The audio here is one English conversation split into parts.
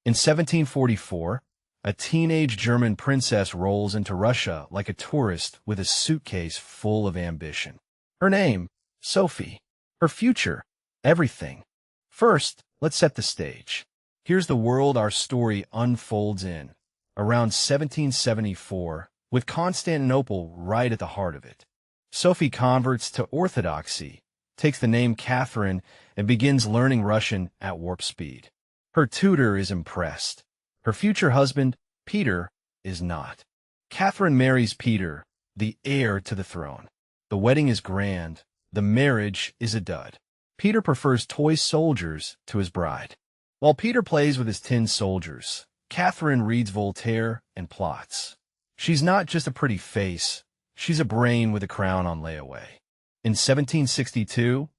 In 1744, a teenage German princess rolls into Russia like a tourist with a suitcase full of ambition. Her name, Sophie. Her future, everything. First, let's set the stage. Here's the world our story unfolds in, around 1774, with Constantinople right at the heart of it. Sophie converts to Orthodoxy, takes the name Catherine, and begins learning Russian at warp speed. Her tutor is impressed. Her future husband, Peter, is not. Catherine marries Peter, the heir to the throne. The wedding is grand. The marriage is a dud. Peter prefers toy soldiers to his bride. While Peter plays with his tin soldiers, Catherine reads Voltaire and plots. She's not just a pretty face. She's a brain with a crown on layaway. In 1762,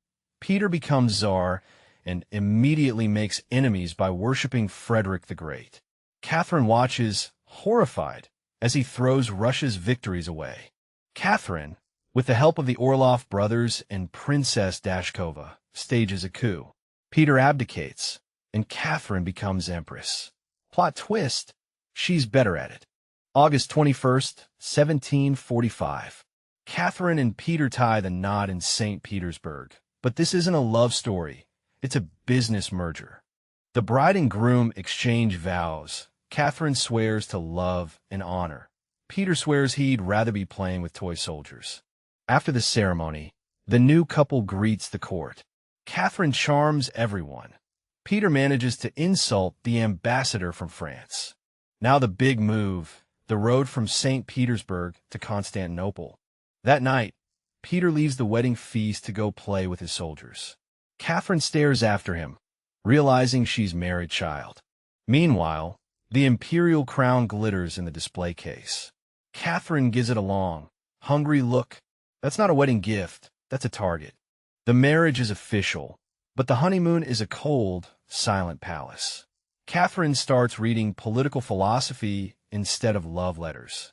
Peter becomes czar and immediately makes enemies by worshipping Frederick the Great. Catherine watches, horrified, as he throws Russia's victories away. Catherine, with the help of the Orlov brothers and Princess Dashkova, stages a coup. Peter abdicates, and Catherine becomes Empress. Plot twist, she's better at it. August 21st, 1745. Catherine and Peter tie the knot in St. Petersburg. But this isn't a love story. It's a business merger. The bride and groom exchange vows. Catherine swears to love and honor. Peter swears he'd rather be playing with toy soldiers. After the ceremony, the new couple greets the court. Catherine charms everyone. Peter manages to insult the ambassador from France. Now the big move, the road from St. Petersburg to Constantinople. That night, Peter leaves the wedding feast to go play with his soldiers. Catherine stares after him, realizing she's married child. Meanwhile, the imperial crown glitters in the display case. Catherine gives it a long, hungry look. That's not a wedding gift, that's a target. The marriage is official, but the honeymoon is a cold, silent palace. Catherine starts reading political philosophy instead of love letters.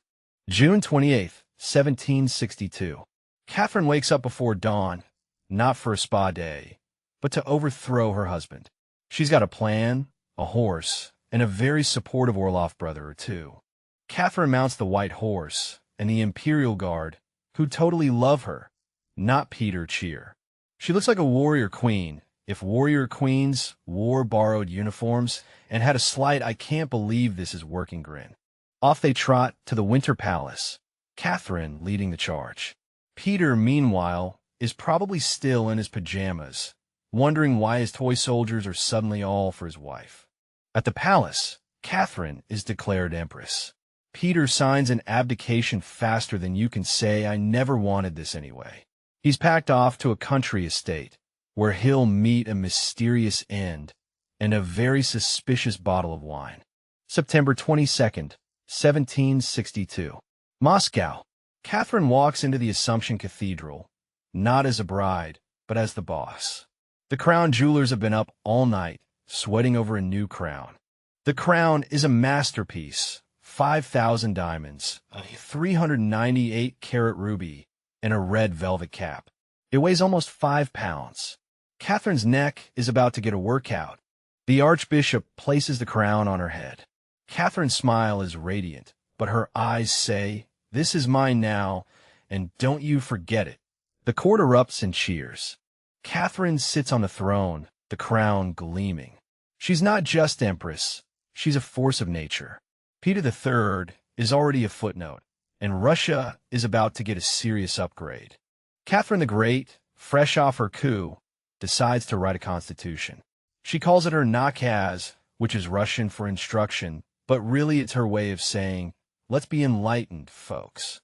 June 28th, 1762. Catherine wakes up before dawn, not for a spa day, but to overthrow her husband. She's got a plan, a horse, and a very supportive Orlov brother or two. Catherine mounts the white horse, and the Imperial Guard, who totally love her, not Peter, cheer. She looks like a warrior queen, if warrior queens wore borrowed uniforms and had a slight "I can't believe this is working" grin. Off they trot to the Winter Palace, Catherine leading the charge. Peter, meanwhile, is probably still in his pajamas, wondering why his toy soldiers are suddenly all for his wife. At the palace, Catherine is declared empress. Peter signs an abdication faster than you can say "I never wanted this anyway." He's packed off to a country estate, where he'll meet a mysterious end and a very suspicious bottle of wine. September 22nd, 1762. Moscow. Catherine walks into the Assumption Cathedral, not as a bride, but as the boss. The crown jewelers have been up all night, sweating over a new crown. The crown is a masterpiece, 5,000 diamonds, a 398-carat ruby, and a red velvet cap. It weighs almost 5 pounds. Catherine's neck is about to get a workout. The archbishop places the crown on her head. Catherine's smile is radiant, but her eyes say, "This is mine now, and don't you forget it." The court erupts in cheers. Catherine sits on the throne, the crown gleaming. She's not just empress, she's a force of nature. Peter III is already a footnote, and Russia is about to get a serious upgrade. Catherine the Great, fresh off her coup, decides to write a constitution. She calls it her nakaz, which is Russian for instruction, but really it's her way of saying, "Let's be enlightened, folks."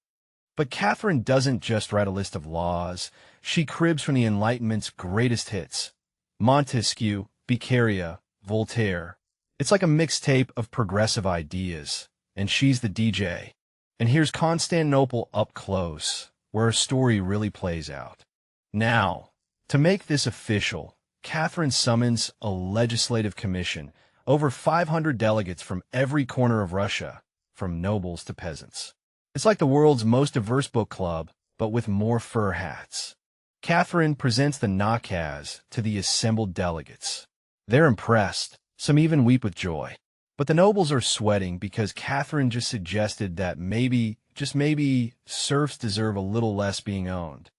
But Catherine doesn't just write a list of laws. She cribs from the Enlightenment's greatest hits: Montesquieu, Beccaria, Voltaire. It's like a mixtape of progressive ideas, and she's the DJ. And here's Constantinople up close, where her story really plays out. Now, to make this official, Catherine summons a legislative commission, over 500 delegates from every corner of Russia, from nobles to peasants. It's like the world's most diverse book club, but with more fur hats. Catherine presents the nakaz to the assembled delegates. They're impressed, some even weep with joy. But the nobles are sweating because Catherine just suggested that maybe, just maybe, serfs deserve a little less being owned.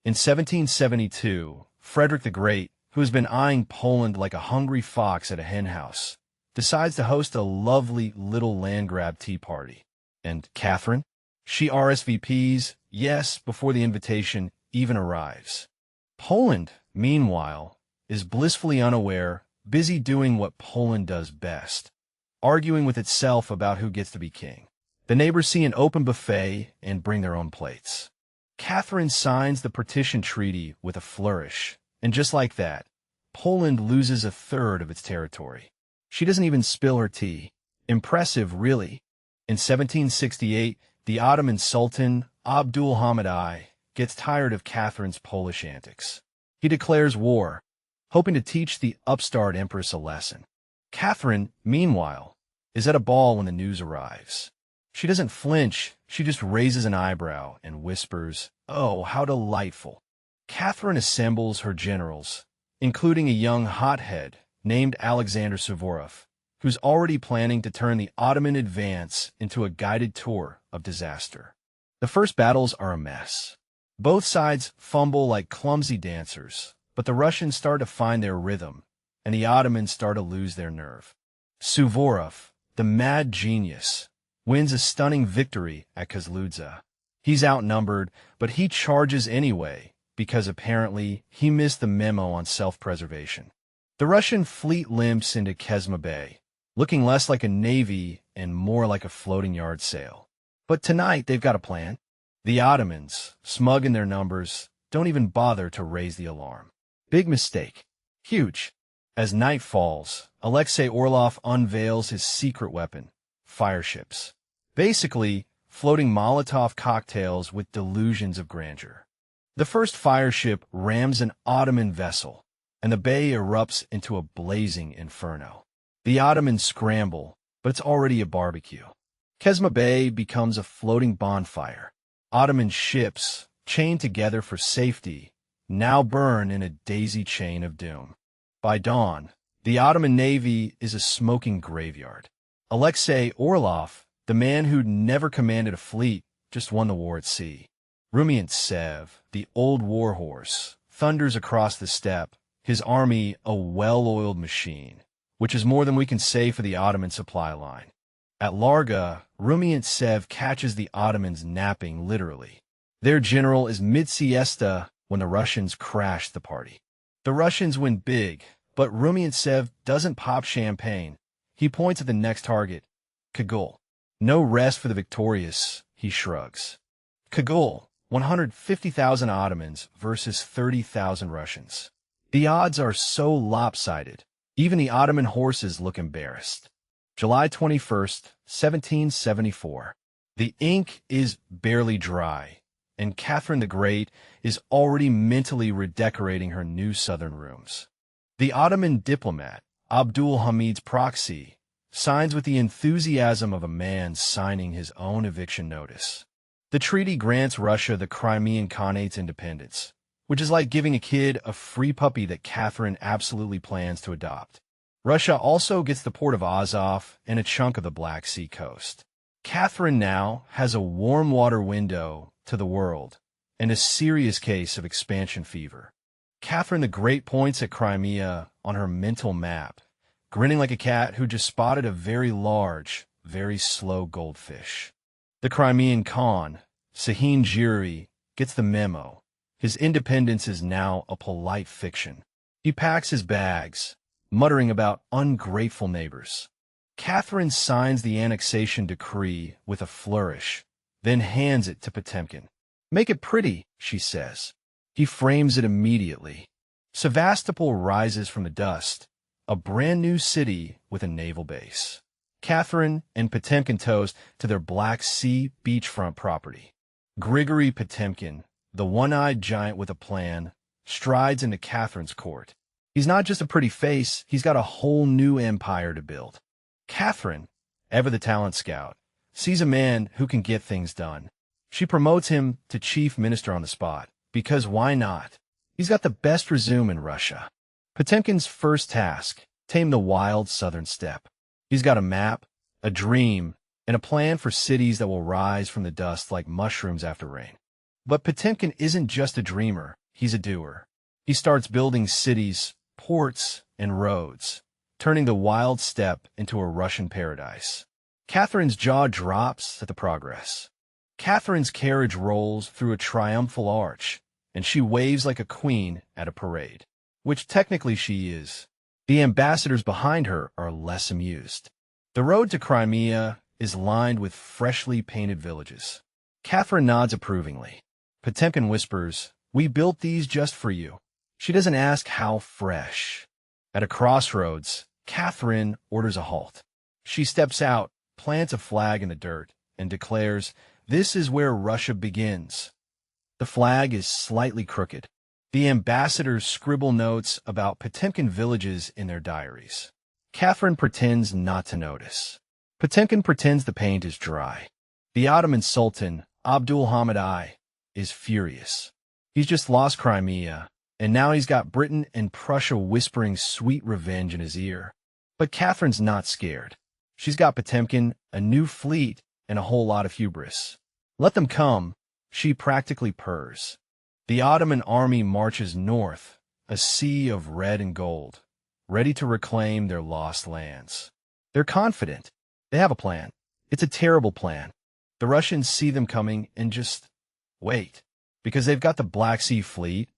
In 1772, Frederick the Great, who has been eyeing Poland like a hungry fox at a henhouse, decides to host a lovely little land grab tea party. And Catherine? She RSVPs, yes, before the invitation even arrives. Poland, meanwhile, is blissfully unaware, busy doing what Poland does best, arguing with itself about who gets to be king. The neighbors see an open buffet and bring their own plates. Catherine signs the Partition Treaty with a flourish, and just like that, Poland loses a third of its territory. She doesn't even spill her tea. Impressive, really. In 1768, the Ottoman Sultan, Abdul Hamid I, gets tired of Catherine's Polish antics. He declares war, hoping to teach the upstart Empress a lesson. Catherine, meanwhile, is at a ball when the news arrives. She doesn't flinch, she just raises an eyebrow and whispers, "Oh, how delightful." Catherine assembles her generals, including a young hothead named Alexander Suvorov, who's already planning to turn the Ottoman advance into a guided tour of disaster. The first battles are a mess. Both sides fumble like clumsy dancers, but the Russians start to find their rhythm, and the Ottomans start to lose their nerve. Suvorov, the mad genius, wins a stunning victory at Kozludza. He's outnumbered, but he charges anyway, because apparently he missed the memo on self-preservation. The Russian fleet limps into Chesma Bay, looking less like a navy and more like a floating yard sail. But tonight they've got a plan. The Ottomans, smug in their numbers, don't even bother to raise the alarm. Big mistake. Huge. As night falls, Alexei Orlov unveils his secret weapon, fireships. Basically, floating Molotov cocktails with delusions of grandeur. The first fireship rams an Ottoman vessel, and the bay erupts into a blazing inferno. The Ottomans scramble, but it's already a barbecue. Chesma Bay becomes a floating bonfire. Ottoman ships, chained together for safety, now burn in a daisy chain of doom. By dawn, the Ottoman navy is a smoking graveyard. Alexei Orlov, the man who'd never commanded a fleet, just won the war at sea. Rumyantsev, the old warhorse, thunders across the steppe, his army a well-oiled machine, which is more than we can say for the Ottoman supply line. At Larga, Rumyantsev catches the Ottomans napping literally. Their general is mid-siesta when the Russians crash the party. The Russians win big, but Rumyantsev doesn't pop champagne. He points at the next target, Kagul. No rest for the victorious, he shrugs. Kagul, 150,000 Ottomans versus 30,000 Russians. The odds are so lopsided, even the Ottoman horses look embarrassed. July 21st, 1774. The ink is barely dry, and Catherine the Great is already mentally redecorating her new southern rooms. The Ottoman diplomat, Abdul Hamid's proxy, signs with the enthusiasm of a man signing his own eviction notice. The treaty grants Russia the Crimean Khanate's independence, which is like giving a kid a free puppy that Catherine absolutely plans to adopt. Russia also gets the port of Azov and a chunk of the Black Sea coast. Catherine now has a warm water window to the world and a serious case of expansion fever. Catherine the Great points at Crimea on her mental map, grinning like a cat who just spotted a very large, very slow goldfish. The Crimean Khan, Sahin Jiri, gets the memo. His independence is now a polite fiction. He packs his bags, muttering about ungrateful neighbors. Catherine signs the annexation decree with a flourish, then hands it to Potemkin. "Make it pretty," she says. He frames it immediately. Sevastopol rises from the dust, a brand new city with a naval base. Catherine and Potemkin toast to their Black Sea beachfront property. Grigory Potemkin, the one-eyed giant with a plan, strides into Catherine's court. He's not just a pretty face, he's got a whole new empire to build. Catherine, ever the talent scout, sees a man who can get things done. She promotes him to chief minister on the spot, because why not? He's got the best resume in Russia. Potemkin's first task, tame the wild southern steppe. He's got a map, a dream, and a plan for cities that will rise from the dust like mushrooms after rain. But Potemkin isn't just a dreamer, he's a doer. He starts building cities, ports, and roads, turning the wild steppe into a Russian paradise. Catherine's jaw drops at the progress. Catherine's carriage rolls through a triumphal arch, and she waves like a queen at a parade, which technically she is. The ambassadors behind her are less amused. The road to Crimea is lined with freshly painted villages. Catherine nods approvingly. Potemkin whispers, "We built these just for you." She doesn't ask how fresh. At a crossroads, Catherine orders a halt. She steps out, plants a flag in the dirt, and declares, "This is where Russia begins." The flag is slightly crooked. The ambassadors scribble notes about Potemkin villages in their diaries. Catherine pretends not to notice. Potemkin pretends the paint is dry. The Ottoman Sultan, Abdul Hamid I, is furious. He's just lost Crimea, and now he's got Britain and Prussia whispering sweet revenge in his ear. But Catherine's not scared. She's got Potemkin, a new fleet, and a whole lot of hubris. Let them come, she practically purrs. The Ottoman army marches north, a sea of red and gold, ready to reclaim their lost lands. They're confident. They have a plan. It's a terrible plan. The Russians see them coming and just wait, because they've got the Black Sea Fleet,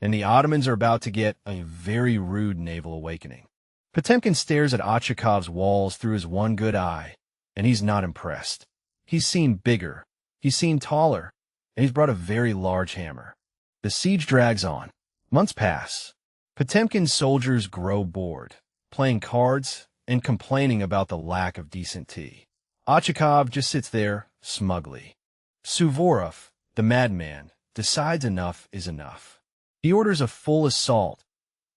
and the Ottomans are about to get a very rude naval awakening. Potemkin stares at Ochakov's walls through his one good eye, and he's not impressed. He's seen bigger, he's seen taller, and he's brought a very large hammer. The siege drags on. Months pass. Potemkin's soldiers grow bored, playing cards and complaining about the lack of decent tea. Ochakov just sits there, smugly. Suvorov, the madman, decides enough is enough. He orders a full assault,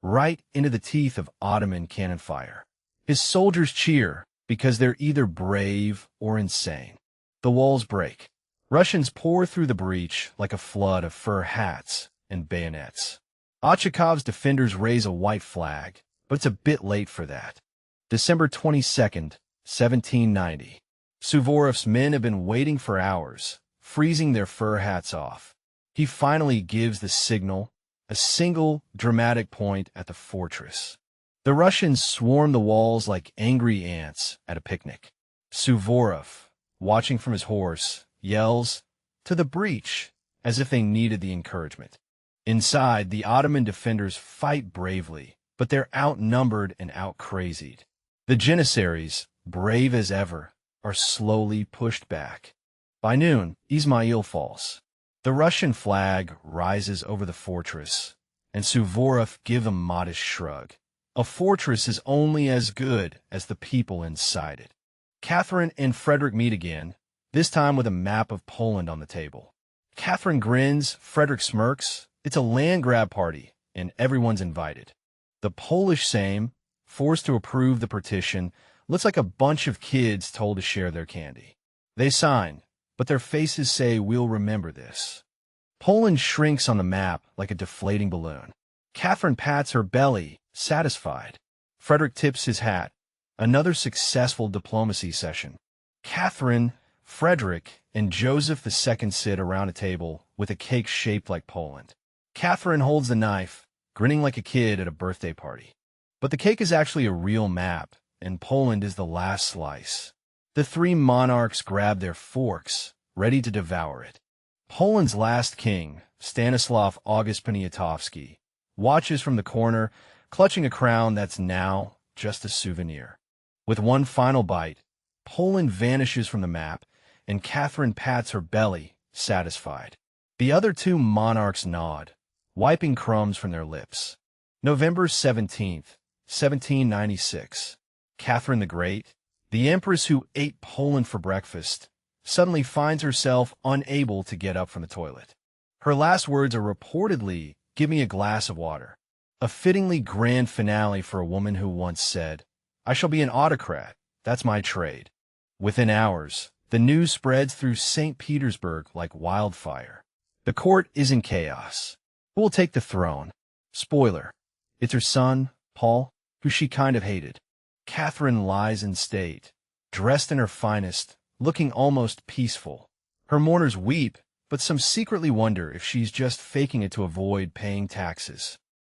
right into the teeth of Ottoman cannon fire. His soldiers cheer because they're either brave or insane. The walls break. Russians pour through the breach like a flood of fur hats and bayonets. Ochakov's defenders raise a white flag, but it's a bit late for that. December 22nd, 1790. Suvorov's men have been waiting for hours, freezing their fur hats off. He finally gives the signal, a single dramatic point at the fortress. The Russians swarm the walls like angry ants at a picnic. Suvorov, watching from his horse, yells, "To the breach," as if they needed the encouragement. Inside, the Ottoman defenders fight bravely, but they're outnumbered and outcrazied. The Janissaries, brave as ever, are slowly pushed back. By noon, Ismail falls. The Russian flag rises over the fortress, and Suvorov gives a modest shrug. A fortress is only as good as the people inside it. Catherine and Frederick meet again, this time with a map of Poland on the table. Catherine grins, Frederick smirks. It's a land grab party, and everyone's invited. The Polish Sejm, forced to approve the partition, looks like a bunch of kids told to share their candy. They sign, but their faces say, "We'll remember this." Poland shrinks on the map like a deflating balloon. Catherine pats her belly, satisfied. Frederick tips his hat. Another successful diplomacy session. Catherine, Frederick, and Joseph II sit around a table with a cake shaped like Poland. Catherine holds the knife, grinning like a kid at a birthday party. But the cake is actually a real map, and Poland is the last slice. The three monarchs grab their forks, ready to devour it. Poland's last king, Stanislav August Poniatowski, watches from the corner, clutching a crown that's now just a souvenir. With one final bite, Poland vanishes from the map, and Catherine pats her belly, satisfied. The other two monarchs nod, wiping crumbs from their lips. November 17th, 1796. Catherine the Great, the Empress who ate Poland for breakfast, suddenly finds herself unable to get up from the toilet. Her last words are reportedly, "Give me a glass of water." A fittingly grand finale for a woman who once said, "I shall be an autocrat. That's my trade." Within hours, the news spreads through St. Petersburg like wildfire. The court is in chaos. Who will take the throne? Spoiler, it's her son, Paul, who she kind of hated. Catherine lies in state, dressed in her finest, looking almost peaceful. Her mourners weep, but some secretly wonder if she's just faking it to avoid paying taxes.